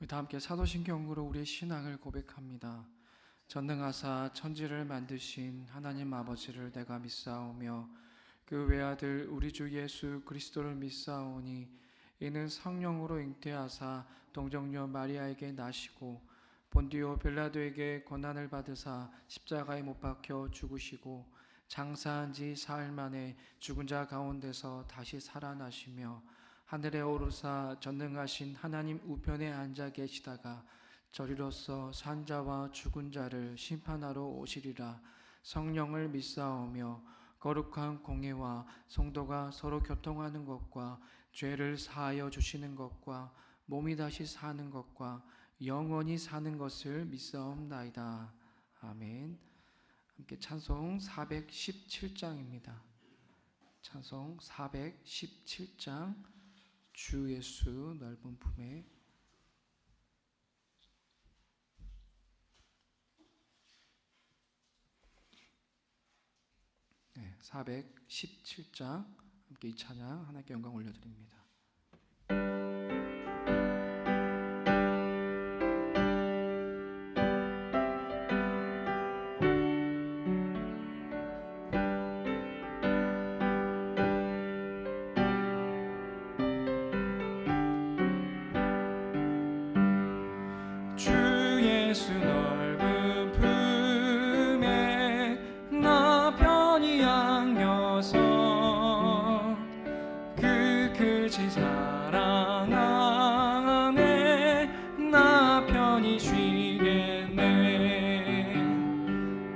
우리 다 함께 사도신경으로 우리의 신앙을 고백합니다. 전능하사 천지를 만드신 하나님 아버지를 내가 믿사오며 그 외아들 우리 주 예수 그리스도를 믿사오니 이는 성령으로 잉태하사 동정녀 마리아에게 나시고 본디오 빌라도에게 고난을 받으사 십자가에 못 박혀 죽으시고 장사한 지 사흘 만에 죽은 자 가운데서 다시 살아나시며 하늘에 오르사 전능하신 하나님 우편에 앉아 계시다가 저리로서 산자와 죽은 자를 심판하러 오시리라. 성령을 믿사오며 거룩한 공예와 성도가 서로 교통하는 것과 죄를 사하여 주시는 것과 몸이 다시 사는 것과 영원히 사는 것을 믿사옵나이다. 아멘. 함께 찬송 417장입니다. 찬송 417장 주 예수 넓은 품에. 네, 417장 함께 이 찬양 하나님께 영광 올려드립니다. 예수 넓은 품에 나 편히 안겨서 그 크신 사랑 안에 나 편히 쉬겠네.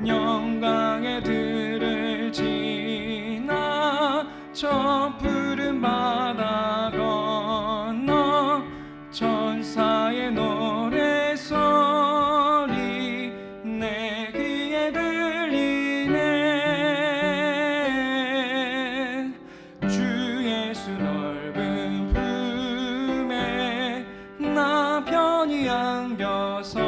영광의 들을 지나 저 푸른 바다 건너 천사의 노래 소리 내 귀에 들리네. 주 예수 넓은 품에 나 편히 안겨서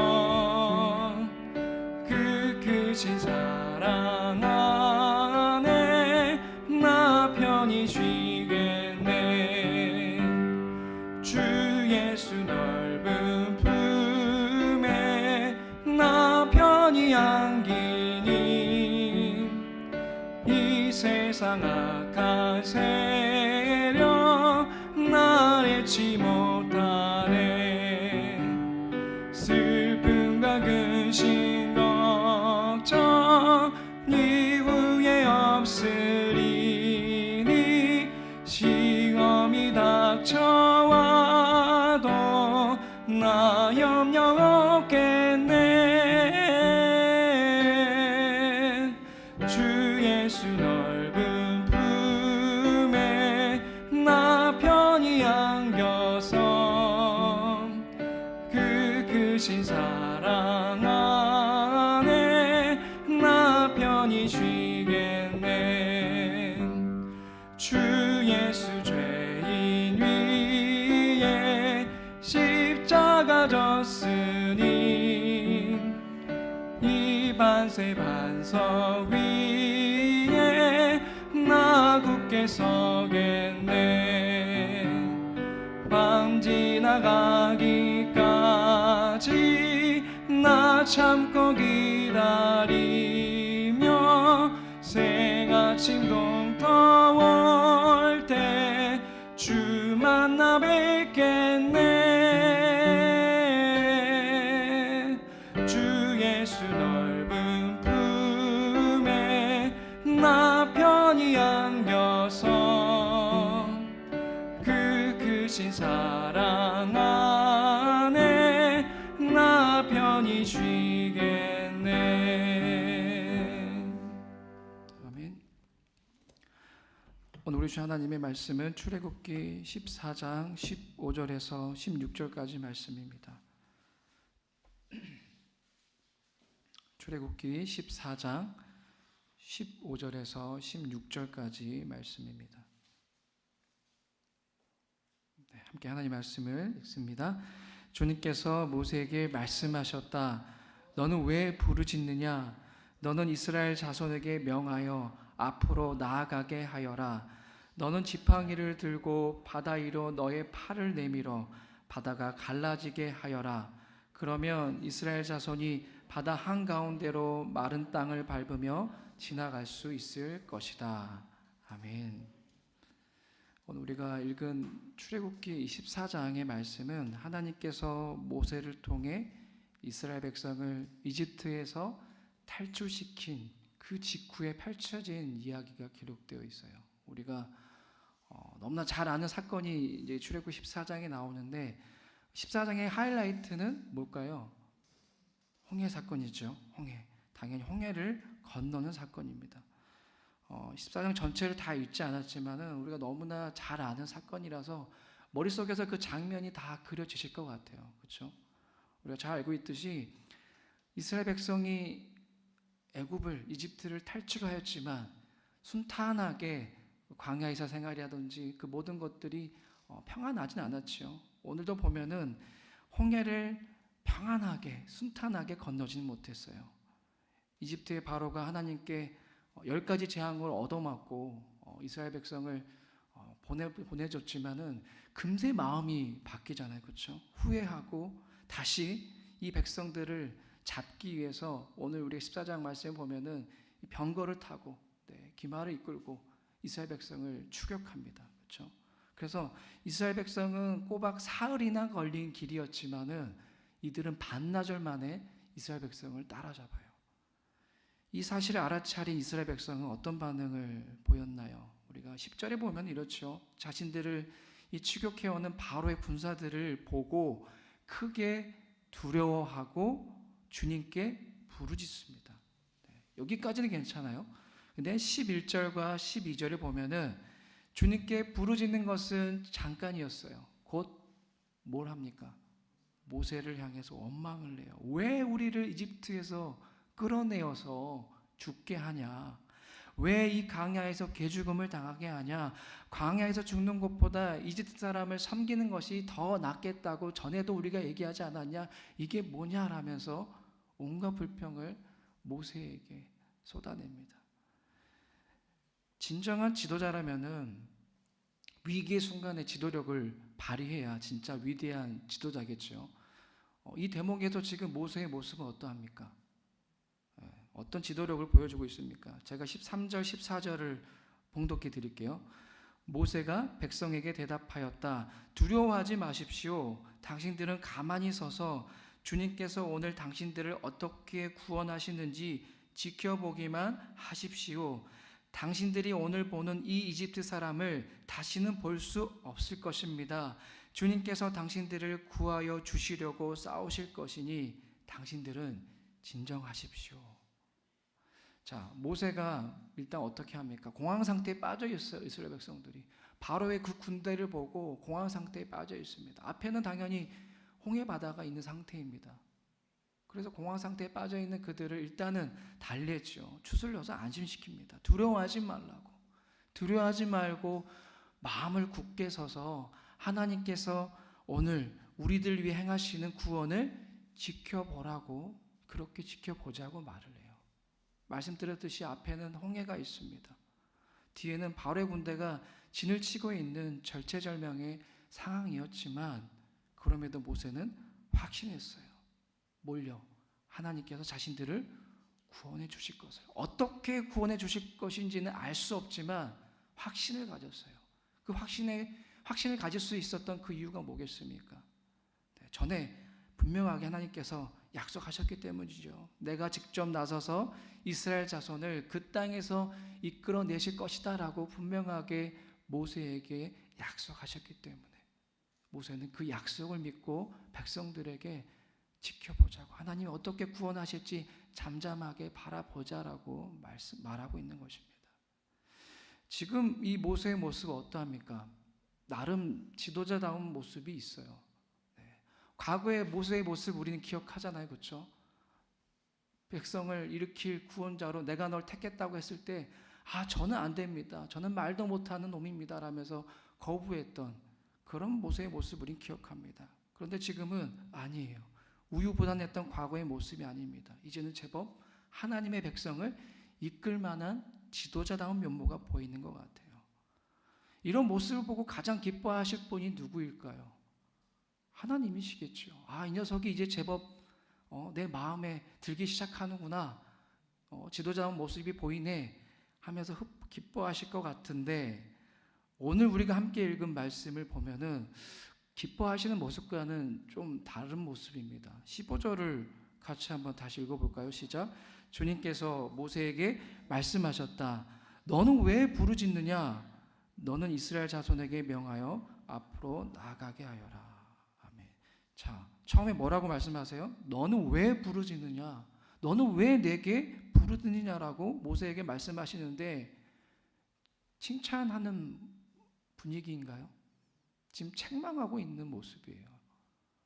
그 크신 사랑 안에 나 편히 쉬겠네. 주 예수 넓은 품에 나 편히 안기니 이 세상 악한 세력 날 잃지 못하네. 슬픔과 근심 걱정 이후에 없으리니 시험이 닥쳐와도 나 염려 없겠네. 주 예수 넓은 품에 나 편히 안겨서 그 크신 사랑 안에 나 편히 쉬겠네. 주 예수 죄인 위에 십자가 졌으니 이 반세 반석 위에 나 굳게 서겠네. 밤 지나가기까지 나 참고 기다리며 새아침 동터올 때 주 만나 뵙겠네. 주 예수 넓은 품에 나 편히 안겨서 그 크신 사랑 안에 나 편히 쉬겠네. 아멘. 오늘 우리 주 하나님의 말씀은 출애굽기 14장 15절에서 16절까지 말씀입니다. 출애굽기 14장 15절에서 16절까지 말씀입니다. 네, 함께 하나님 말씀을 읽습니다. 주님께서 모세에게 말씀하셨다. 너는 왜 부르짖느냐? 너는 이스라엘 자손에게 명하여 앞으로 나아가게 하여라. 너는 지팡이를 들고 바다 위로 너의 팔을 내밀어 바다가 갈라지게 하여라. 그러면 이스라엘 자손이 바다 한가운데로 마른 땅을 밟으며 지나갈 수 있을 것이다. 아멘. 오늘 우리가 읽은 출애굽기 24장의 말씀은 하나님께서 모세를 통해 이스라엘 백성을 이집트에서 탈출시킨 그 직후에 펼쳐진 이야기가 기록되어 있어요. 우리가 너무나 잘 아는 사건이 이제 출애굽기 14장에 나오는데 14장의 하이라이트는 뭘까요? 홍해 사건이죠. 홍해. 당연히 홍해를 건너는 사건입니다. 14장 전체를 다 읽지 않았지만은 우리가 너무나 잘 아는 사건이라서 머릿속에서 그 장면이 다 그려지실 것 같아요. 그렇죠? 우리가 잘 알고 있듯이 이스라엘 백성이 애굽을 이집트를 탈출하였지만 순탄하게 광야에서 생활이라든지 그 모든 것들이 평안하진 않았죠. 오늘도 보면은 홍해를 평안하게 순탄하게 건너지는 못했어요. 이집트의 바로가 하나님께 10가지 재앙을 얻어맞고 이스라엘 백성을 보내줬지만은 금세 마음이 바뀌잖아요. 그렇죠? 후회하고 다시 이 백성들을 잡기 위해서 오늘 우리 14장 말씀에 보면은 병거를 타고 기마를 이끌고 이스라엘 백성을 추격합니다. 그렇죠? 그래서 이스라엘 백성은 꼬박 사흘이나 걸린 길이었지만은 이들은 반나절 만에 이스라엘 백성을 따라잡아요. 이 사실을 알아차린 이스라엘 백성은 어떤 반응을 보였나요? 우리가 10절에 보면 이렇죠. 자신들을 이 추격해오는 바로의 군사들을 보고 크게 두려워하고 주님께 부르짖습니다. 여기까지는 괜찮아요. 근데 11절과 12절에 보면은 주님께 부르짖는 것은 잠깐이었어요. 곧 뭘 합니까? 모세를 향해서 원망을 해요. 왜 우리를 이집트에서 끌어내어서 죽게 하냐? 왜 이 광야에서 개죽음을 당하게 하냐? 광야에서 죽는 것보다 이집트 사람을 섬기는 것이 더 낫겠다고 전에도 우리가 얘기하지 않았냐? 이게 뭐냐라면서 온갖 불평을 모세에게 쏟아냅니다. 진정한 지도자라면은 위기의 순간에 지도력을 발휘해야 진짜 위대한 지도자겠죠. 이 대목에서 지금 모세의 모습은 어떠합니까? 어떤 지도력을 보여주고 있습니까? 제가 13절, 14절을 봉독해 드릴게요. 모세가 백성에게 대답하였다. 두려워하지 마십시오. 당신들은 가만히 서서 주님께서 오늘 당신들을 어떻게 구원하시는지 지켜보기만 하십시오. 당신들이 오늘 보는 이 이집트 사람을 다시는 볼 수 없을 것입니다. 주님께서 당신들을 구하여 주시려고 싸우실 것이니 당신들은 진정하십시오. 자, 모세가 일단 어떻게 합니까? 공황 상태에 빠져 있어요. 이스라엘 백성들이 바로의 그 군대를 보고 공황 상태에 빠져 있습니다. 앞에는 당연히 홍해 바다가 있는 상태입니다. 그래서 공황 상태에 빠져 있는 그들을 일단은 달래죠. 추슬려서 안심시킵니다. 두려워하지 말라고. 두려워하지 말고 마음을 굳게 서서 하나님께서 오늘 우리들 위해 행하시는 구원을 지켜보라고, 그렇게 지켜보자고 말을 해요. 말씀드렸듯이 앞에는 홍해가 있습니다. 뒤에는 바로의 군대가 진을 치고 있는 절체절명의 상황이었지만 그럼에도 모세는 확신했어요. 뭘요? 하나님께서 자신들을 구원해 주실 것을. 어떻게 구원해 주실 것인지는 알 수 없지만 확신을 가졌어요. 그 확신을 가질 수 있었던 그 이유가 뭐겠습니까? 전에 분명하게 하나님께서 약속하셨기 때문이죠. 내가 직접 나서서 이스라엘 자손을 그 땅에서 이끌어내실 것이다 라고 분명하게 모세에게 약속하셨기 때문에 모세는 그 약속을 믿고 백성들에게 지켜보자고, 하나님이 어떻게 구원하실지 잠잠하게 바라보자라고 말하고 있는 것입니다. 지금 이 모세의 모습은 어떠합니까? 나름 지도자다운 모습이 있어요. 과거의 모세의 모습 우리는 기억하잖아요. 그렇죠? 백성을 일으킬 구원자로 내가 널 택했다고 했을 때 저는 안 됩니다. 저는 말도 못하는 놈입니다 라면서 거부했던 그런 모세의 모습 우리는 기억합니다. 그런데 지금은 아니에요. 우유부단했던 과거의 모습이 아닙니다. 이제는 제법 하나님의 백성을 이끌 만한 지도자다운 면모가 보이는 것 같아요. 이런 모습을 보고 가장 기뻐하실 분이 누구일까요? 하나님이시겠죠. 이 녀석이 이제 제법 내 마음에 들기 시작하는구나. 지도자 모습이 보이네 하면서 기뻐하실 것 같은데, 오늘 우리가 함께 읽은 말씀을 보면은 기뻐하시는 모습과는 좀 다른 모습입니다. 15절을 같이 한번 다시 읽어볼까요? 시작. 주님께서 모세에게 말씀하셨다. 너는 왜 부르짖느냐? 너는 이스라엘 자손에게 명하여 앞으로 나아가게 하여라. 아멘. 자, 처음에 뭐라고 말씀하세요? 너는 왜 부르짖느냐? 너는 왜 내게 부르짖느냐라고 모세에게 말씀하시는데, 칭찬하는 분위기인가요? 지금 책망하고 있는 모습이에요.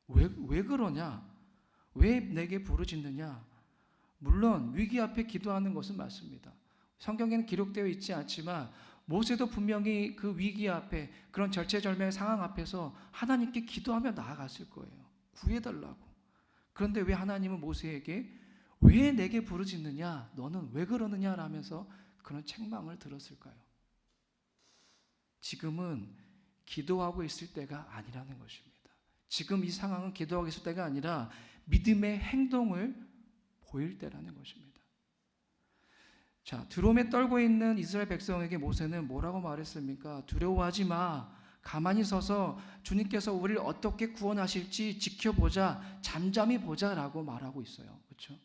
왜 그러냐? 왜 내게 부르짖느냐? 물론 위기 앞에 기도하는 것은 맞습니다. 성경에는 기록되어 있지 않지만 모세도 분명히 그 위기 앞에, 그런 절체절명의 상황 앞에서 하나님께 기도하며 나아갔을 거예요. 구해달라고. 그런데 왜 하나님은 모세에게 왜 내게 부르짖느냐? 너는 왜 그러느냐? 라면서 그런 책망을 들었을까요? 지금은 기도하고 있을 때가 아니라는 것입니다. 지금 이 상황은 기도하고 있을 때가 아니라 믿음의 행동을 보일 때라는 것입니다. 자, 두려움에 떨고 있는 이스라엘 백성에게 모세는 뭐라고 말했습니까? 두려워하지 마. 가만히 서서 주님께서 우리를 어떻게 구원하실지 지켜보자. 잠잠히 보자라고 말하고 있어요. 그렇죠?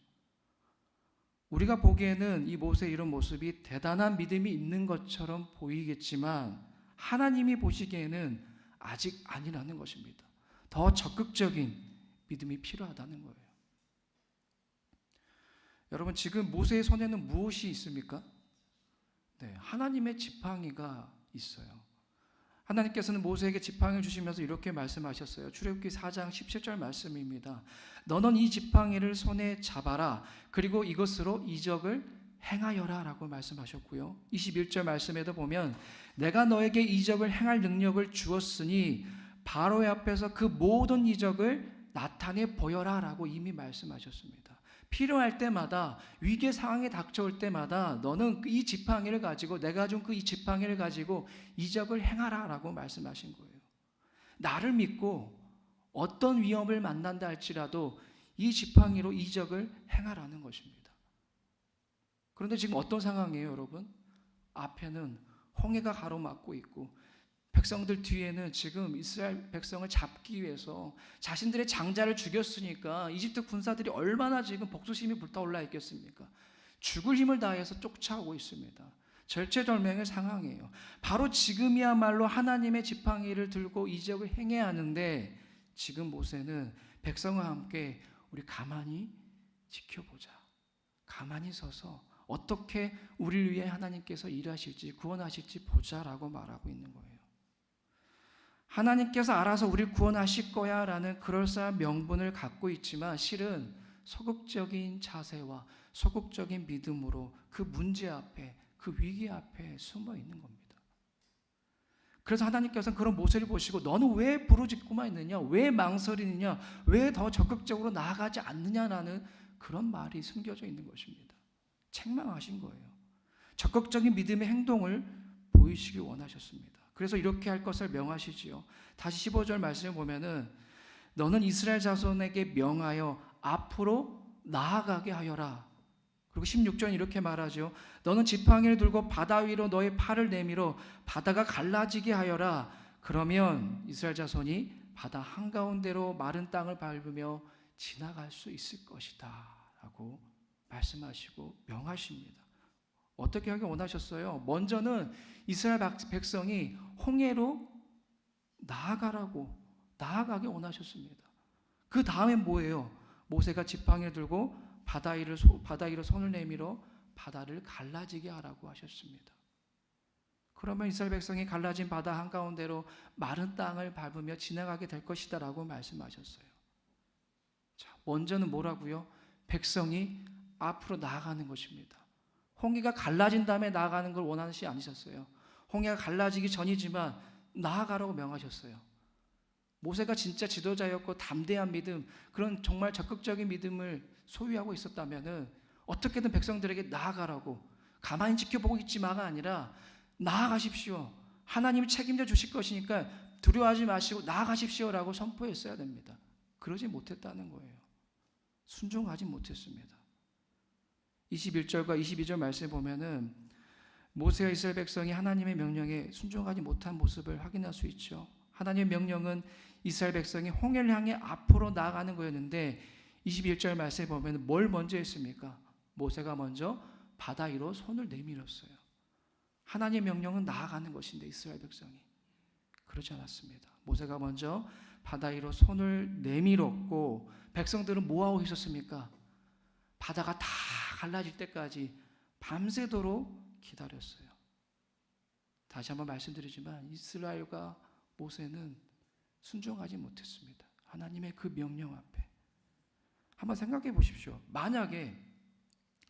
우리가 보기에는 이 모세의 이런 모습이 대단한 믿음이 있는 것처럼 보이겠지만 하나님이 보시기에는 아직 아니라는 것입니다. 더 적극적인 믿음이 필요하다는 거예요. 여러분, 지금 모세의 손에는 무엇이 있습니까? 네, 하나님의 지팡이가 있어요. 하나님께서는 모세에게 지팡이를 주시면서 이렇게 말씀하셨어요. 출애굽기 4장 17절 말씀입니다. 너는 이 지팡이를 손에 잡아라. 그리고 이것으로 이적을 행하여라 라고 말씀하셨고요. 21절 말씀에도 보면 내가 너에게 이적을 행할 능력을 주었으니 바로의 앞에서 그 모든 이적을 나타내 보여라 라고 이미 말씀하셨습니다. 필요할 때마다, 위기의 상황에 닥쳐올 때마다 너는 이 지팡이를 가지고, 내가 준 그 이 지팡이를 가지고 이적을 행하라 라고 말씀하신 거예요. 나를 믿고 어떤 위험을 만난다 할지라도 이 지팡이로 이적을 행하라는 것입니다. 그런데 지금 어떤 상황이에요, 여러분? 앞에는 홍해가 가로막고 있고 백성들 뒤에는 지금 이스라엘 백성을 잡기 위해서 자신들의 장자를 죽였으니까 이집트 군사들이 얼마나 지금 복수심이 불타올라 있겠습니까? 죽을 힘을 다해서 쫓아오고 있습니다. 절체절명의 상황이에요. 바로 지금이야말로 하나님의 지팡이를 들고 이적을 행해야 하는데, 지금 모세는 백성과 함께 우리 가만히 지켜보자. 가만히 서서 어떻게 우리를 위해 하나님께서 일하실지 구원하실지 보자라고 말하고 있는 거예요. 하나님께서 알아서 우리를 구원하실 거야 라는 그럴싸한 명분을 갖고 있지만 실은 소극적인 자세와 소극적인 믿음으로 그 문제 앞에, 그 위기 앞에 숨어 있는 겁니다. 그래서 하나님께서는 그런 모세를 보시고 너는 왜 부르짖고만 있느냐? 왜 망설이느냐? 왜 더 적극적으로 나아가지 않느냐라는 그런 말이 숨겨져 있는 것입니다. 책망하신 거예요. 적극적인 믿음의 행동을 보이시길 원하셨습니다. 그래서 이렇게 할 것을 명하시지요. 다시 15절 말씀을 보면은 너는 이스라엘 자손에게 명하여 앞으로 나아가게 하여라. 그리고 16절은 이렇게 말하죠. 너는 지팡이를 들고 바다 위로 너의 팔을 내밀어 바다가 갈라지게 하여라. 그러면 이스라엘 자손이 바다 한가운데로 마른 땅을 밟으며 지나갈 수 있을 것이다 라고 말씀하시고 명하십니다. 어떻게 하길 원하셨어요? 먼저는 이스라엘 백성이 홍해로 나아가게 원하셨습니다. 그 다음엔 뭐예요? 모세가 지팡이를 들고 바다 위로 손을 내밀어 바다를 갈라지게 하라고 하셨습니다. 그러면 이스라엘 백성이 갈라진 바다 한가운데로 마른 땅을 밟으며 지나가게 될 것이다 라고 말씀하셨어요. 자, 먼저는 뭐라고요? 백성이 앞으로 나아가는 것입니다. 홍해가 갈라진 다음에 나아가는 걸 원하시 아니셨어요. 홍해가 갈라지기 전이지만 나아가라고 명하셨어요. 모세가 진짜 지도자였고 담대한 믿음, 그런 정말 적극적인 믿음을 소유하고 있었다면은 어떻게든 백성들에게 나아가라고, 가만히 지켜보고 있지마가 아니라 나아가십시오. 하나님이 책임져 주실 것이니까 두려워하지 마시고 나아가십시오라고 선포했어야 됩니다. 그러지 못했다는 거예요. 순종하지 못했습니다. 21절과 22절 말씀에 보면은 모세와 이스라엘 백성이 하나님의 명령에 순종하지 못한 모습을 확인할 수 있죠. 하나님의 명령은 이스라엘 백성이 홍해를 향해 앞으로 나아가는 거였는데 21절 말씀에 보면 뭘 먼저 했습니까? 모세가 먼저 바다 위로 손을 내밀었어요. 하나님의 명령은 나아가는 것인데 이스라엘 백성이 그러지 않았습니다. 모세가 먼저 바다 위로 손을 내밀었고 백성들은 뭐하고 있었습니까? 바다가 다 갈라질 때까지 밤새도록 기다렸어요. 다시 한번 말씀드리지만 이스라엘과 모세는 순종하지 못했습니다. 하나님의 그 명령 앞에. 한번 생각해 보십시오. 만약에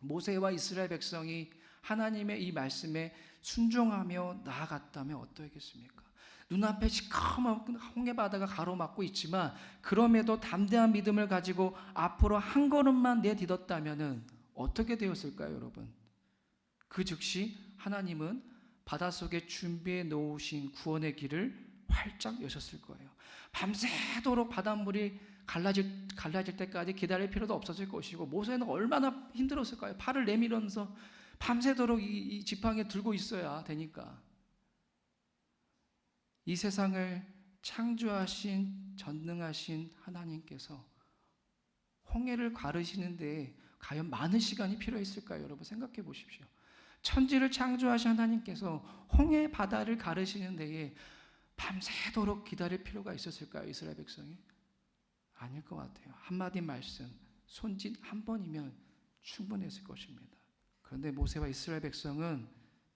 모세와 이스라엘 백성이 하나님의 이 말씀에 순종하며 나아갔다면 어떠했겠습니까? 눈앞에 시커먼 홍해바다가 가로막고 있지만 그럼에도 담대한 믿음을 가지고 앞으로 한 걸음만 내딛었다면 어떻게 되었을까요, 여러분? 그 즉시 하나님은 바닷속에 준비해 놓으신 구원의 길을 활짝 여셨을 거예요. 밤새도록 바닷물이 갈라질 때까지 기다릴 필요도 없었을 것이고 모세는 얼마나 힘들었을까요? 팔을 내밀면서 밤새도록 이 지팡이 들고 있어야 되니까. 이 세상을 창조하신 전능하신 하나님께서 홍해를 가르시는데 과연 많은 시간이 필요했을까요? 여러분 생각해 보십시오. 천지를 창조하신 하나님께서 홍해 바다를 가르시는 데에 밤새도록 기다릴 필요가 있었을까요? 이스라엘 백성이? 아닐 것 같아요. 한마디 말씀, 손짓 한 번이면 충분했을 것입니다. 그런데 모세와 이스라엘 백성은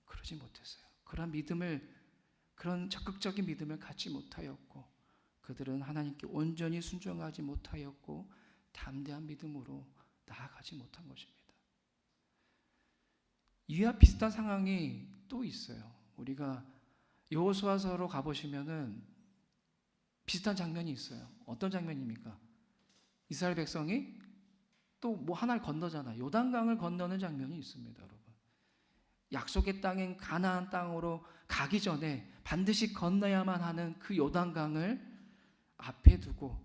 그러지 못했어요. 그런 적극적인 믿음을 갖지 못하였고 그들은 하나님께 온전히 순종하지 못하였고 담대한 믿음으로 나아가지 못한 것입니다. 이와 비슷한 상황이 또 있어요. 우리가 여호수아서로 가보시면은 비슷한 장면이 있어요. 어떤 장면입니까? 이스라엘 백성이 또 뭐 하나를 건너잖아요. 요단강을 건너는 장면이 있습니다, 여러분. 약속의 땅인 가나안 땅으로 가기 전에 반드시 건너야만 하는 그 요단강을 앞에 두고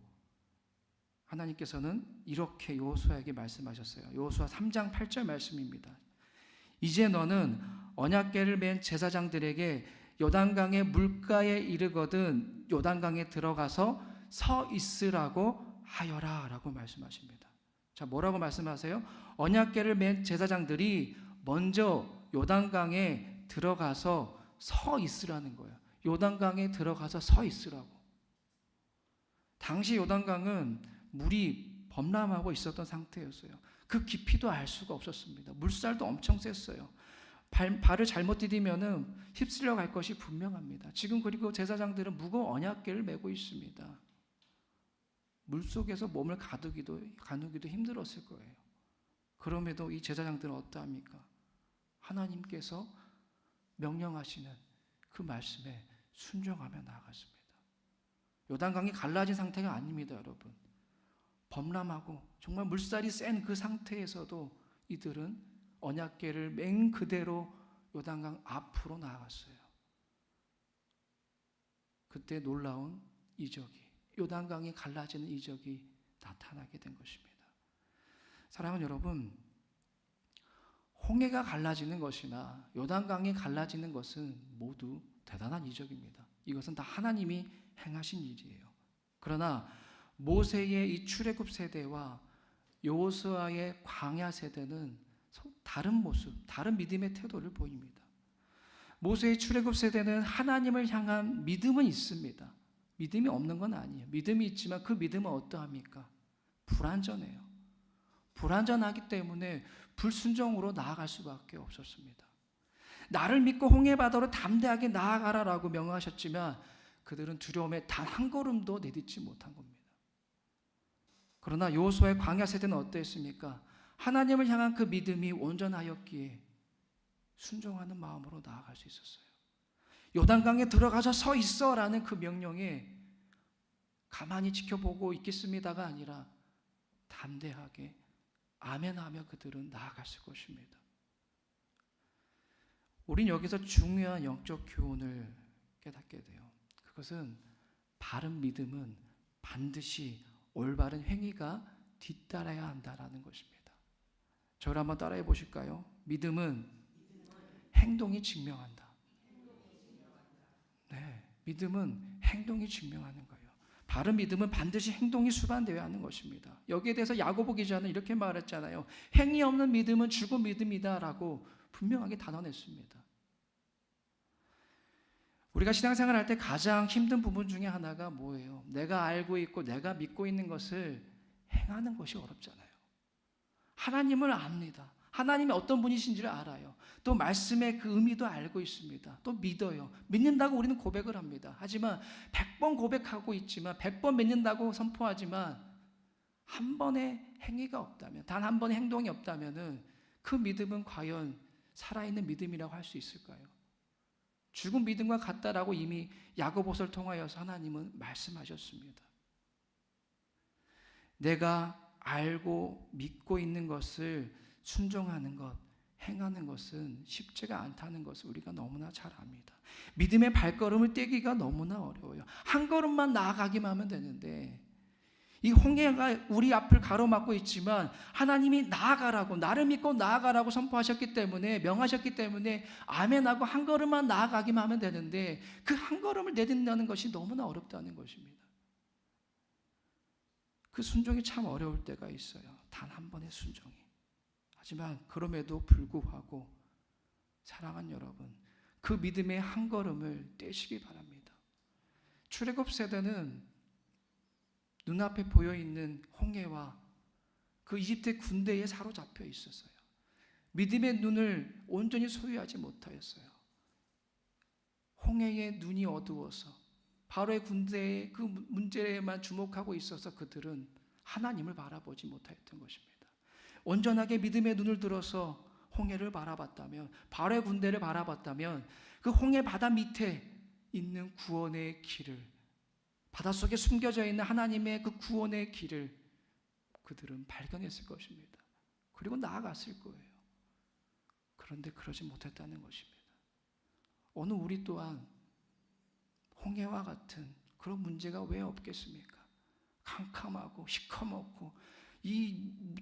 하나님께서는 이렇게 여호수아에게 말씀하셨어요. 여호수아 3장 8절 말씀입니다. 이제 너는 언약궤를 맨 제사장들에게 요단강의 물가에 이르거든 요단강에 들어가서 서 있으라고 하여라 라고 말씀하십니다. 자, 뭐라고 말씀하세요? 언약궤를 맨 제사장들이 먼저 요단강에 들어가서 서 있으라는 거예요. 요단강에 들어가서 서 있으라고. 당시 요단강은 물이 범람하고 있었던 상태였어요. 그 깊이도 알 수가 없었습니다. 물살도 엄청 셌어요. 발을 잘못 디디면은 휩쓸려 갈 것이 분명합니다. 지금 그리고 제사장들은 무거운 언약궤를 메고 있습니다. 물 속에서 몸을 가누기도 힘들었을 거예요. 그럼에도 이 제사장들은 어떠합니까? 하나님께서 명령하시는 그 말씀에 순종하며 나아갔습니다. 요단강이 갈라진 상태가 아닙니다, 여러분. 범람하고 정말 물살이 센 그 상태에서도 이들은 언약궤를 맨 그대로 요단강 앞으로 나아갔어요. 그때 놀라운 이적이, 요단강이 갈라지는 이적이 나타나게 된 것입니다. 사랑하는 여러분, 홍해가 갈라지는 것이나 요단강이 갈라지는 것은 모두 대단한 이적입니다. 이것은 다 하나님이 행하신 일이에요. 그러나 모세의 이 출애굽 세대와 여호수아의 광야 세대는 다른 모습, 다른 믿음의 태도를 보입니다. 모세의 출애굽 세대는 하나님을 향한 믿음은 있습니다. 믿음이 없는 건 아니에요. 믿음이 있지만 그 믿음은 어떠합니까? 불완전해요. 불완전하기 때문에 불순종으로 나아갈 수밖에 없었습니다. 나를 믿고 홍해바다로 담대하게 나아가라라고 명하셨지만 그들은 두려움에 단 한 걸음도 내딛지 못한 겁니다. 그러나 여호수아의 광야 세대는 어떠했습니까? 하나님을 향한 그 믿음이 온전하였기에 순종하는 마음으로 나아갈 수 있었어요. 요단강에 들어가서 서 있어라는 그 명령에 가만히 지켜보고 있겠습니다가 아니라 담대하게 아멘하며 그들은 나아갔을 것입니다. 우린 여기서 중요한 영적 교훈을 깨닫게 돼요. 그것은 바른 믿음은 반드시 올바른 행위가 뒤따라야 한다라는 것입니다. 저를 한번 따라해 보실까요? 믿음은 행동이 증명한다. 네, 믿음은 행동이 증명하는 거예요. 바른 믿음은 반드시 행동이 수반되어야 하는 것입니다. 여기에 대해서 야고보 기자는 이렇게 말했잖아요. 행위 없는 믿음은 죽은 믿음이다라고 분명하게 단언했습니다. 우리가 신앙생활 할 때 가장 힘든 부분 중에 하나가 뭐예요? 내가 알고 있고 내가 믿고 있는 것을 행하는 것이 어렵잖아요. 하나님을 압니다. 하나님이 어떤 분이신지를 알아요. 또 말씀의 그 의미도 알고 있습니다. 또 믿어요. 믿는다고 우리는 고백을 합니다. 하지만 100번 고백하고 있지만 100번 믿는다고 선포하지만 한 번의 행위가 없다면, 단 한 번의 행동이 없다면 그 믿음은 과연 살아있는 믿음이라고 할 수 있을까요? 죽은 믿음과 같다라고 이미 야고보서를 통하여서 하나님은 말씀하셨습니다. 내가 알고 믿고 있는 것을 순종하는 것, 행하는 것은 쉽지가 않다는 것을 우리가 너무나 잘 압니다. 믿음의 발걸음을 떼기가 너무나 어려워요. 한 걸음만 나아가기만 하면 되는데 이 홍해가 우리 앞을 가로막고 있지만 하나님이 나아가라고, 나를 믿고 나아가라고 선포하셨기 때문에, 명하셨기 때문에 아멘하고 한 걸음만 나아가기만 하면 되는데 그 한 걸음을 내딛는 것이 너무나 어렵다는 것입니다. 그 순종이 참 어려울 때가 있어요. 단 한 번의 순종이. 하지만 그럼에도 불구하고 사랑하는 여러분, 그 믿음의 한 걸음을 떼시기 바랍니다. 출애굽 세대는 눈앞에 보여있는 홍해와 그 이집트 군대에 사로잡혀 있었어요. 믿음의 눈을 온전히 소유하지 못하였어요. 홍해의 눈이 어두워서 바로의 군대의 그 문제에만 주목하고 있어서 그들은 하나님을 바라보지 못하였던 것입니다. 온전하게 믿음의 눈을 들어서 홍해를 바라봤다면, 바로의 군대를 바라봤다면 그 홍해 바다 밑에 있는 구원의 길을, 바닷속에 숨겨져 있는 하나님의 그 구원의 길을 그들은 발견했을 것입니다. 그리고 나아갔을 거예요. 그런데 그러지 못했다는 것입니다. 오늘 우리 또한 홍해와 같은 그런 문제가 왜 없겠습니까? 캄캄하고 시커멓고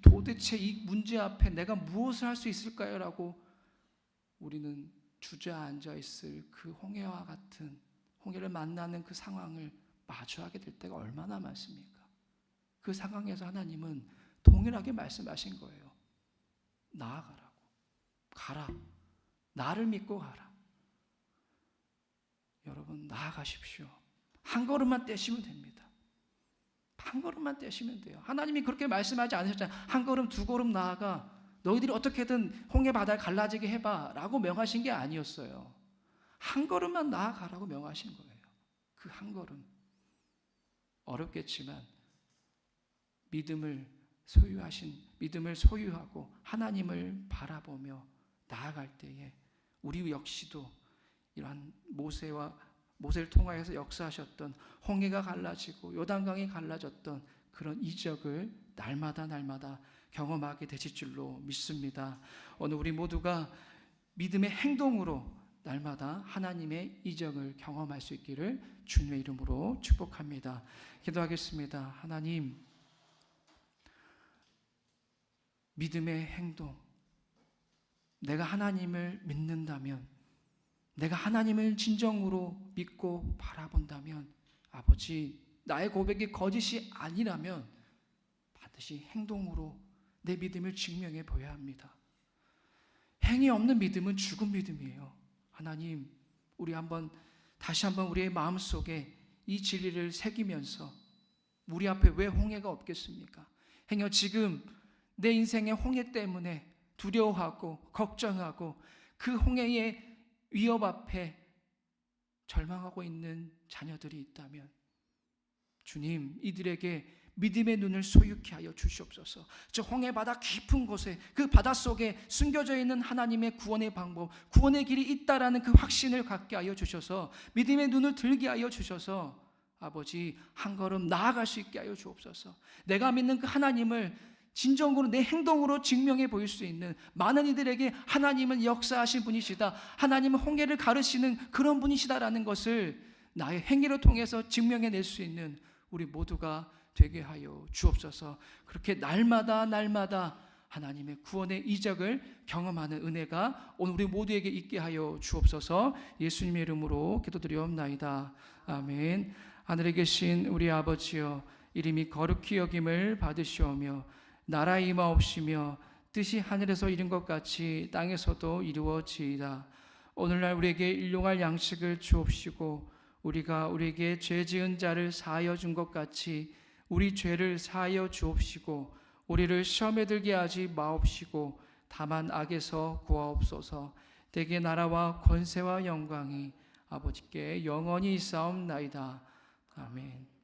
도대체 이 문제 앞에 내가 무엇을 할 수 있을까요? 라고 우리는 주저앉아 있을 그 홍해와 같은, 홍해를 만나는 그 상황을 마주하게 될 때가 얼마나 많습니까? 그 상황에서 하나님은 동일하게 말씀하신 거예요. 나아가라고. 가라. 나를 믿고 가라. 여러분, 나아가십시오. 한 걸음만 떼시면 됩니다. 한 걸음만 떼시면 돼요. 하나님이 그렇게 말씀하지 않으셨잖아요. 한 걸음, 두 걸음 나아가. 너희들이 어떻게든 홍해 바다를 갈라지게 해봐 라고 명하신 게 아니었어요. 한 걸음만 나아가라고 명하신 거예요. 그 한 걸음. 어렵겠지만 믿음을 소유하고 하나님을 바라보며 나아갈 때에 우리 역시도 이러한 모세를 통하여서 역사하셨던 홍해가 갈라지고 요단강이 갈라졌던 그런 이적을 날마다 경험하게 되실 줄로 믿습니다. 오늘 우리 모두가 믿음의 행동으로 날마다 하나님의 이적을 경험할 수 있기를 주님의 이름으로 축복합니다. 기도하겠습니다. 하나님, 믿음의 행동, 내가 하나님을 믿는다면, 내가 하나님을 진정으로 믿고 바라본다면, 아버지, 나의 고백이 거짓이 아니라면 반드시 행동으로 내 믿음을 증명해 보여야 합니다. 행위 없는 믿음은 죽은 믿음이에요. 하나님, 우리 다시 한번 우리의 마음속에 이 진리를 새기면서 우리 앞에 왜 홍해가 없겠습니까? 행여 지금 내 인생의 홍해 때문에 두려워하고 걱정하고 그 홍해의 위협 앞에 절망하고 있는 자녀들이 있다면 주님, 이들에게 믿음의 눈을 소유케 하여 주시옵소서. 저 홍해 바다 깊은 곳에 그 바닷속에 숨겨져 있는 하나님의 구원의 방법, 구원의 길이 있다라는 그 확신을 갖게 하여 주셔서 믿음의 눈을 들게 하여 주셔서 아버지, 한 걸음 나아갈 수 있게 하여 주옵소서. 내가 믿는 그 하나님을 진정으로 내 행동으로 증명해 보일 수 있는 많은 이들에게 하나님은 역사하신 분이시다, 하나님은 홍해를 가르시는 그런 분이시다라는 것을 나의 행위를 통해서 증명해낼 수 있는 우리 모두가 되게 하여 주옵소서. 그렇게 날마다 하나님의 구원의 이적을 경험하는 은혜가 오늘 우리 모두에게 있게 하여 주옵소서. 예수님의 이름으로 기도드리옵나이다. 아멘. 하늘에 계신 우리 아버지여, 이름이 거룩히 여김을 받으시오며 나라에 임하옵시며 뜻이 하늘에서 이룬 것 같이 땅에서도 이루어지이다. 오늘날 우리에게 일용할 양식을 주옵시고 우리가 우리에게 죄 지은 자를 사하여 준 것 같이 우리 죄를 사하여 주옵시고 우리를 시험에 들게 하지 마옵시고 다만 악에서 구하옵소서. 대개 나라와 권세와 영광이 아버지께 영원히 있사옵나이다. 아멘.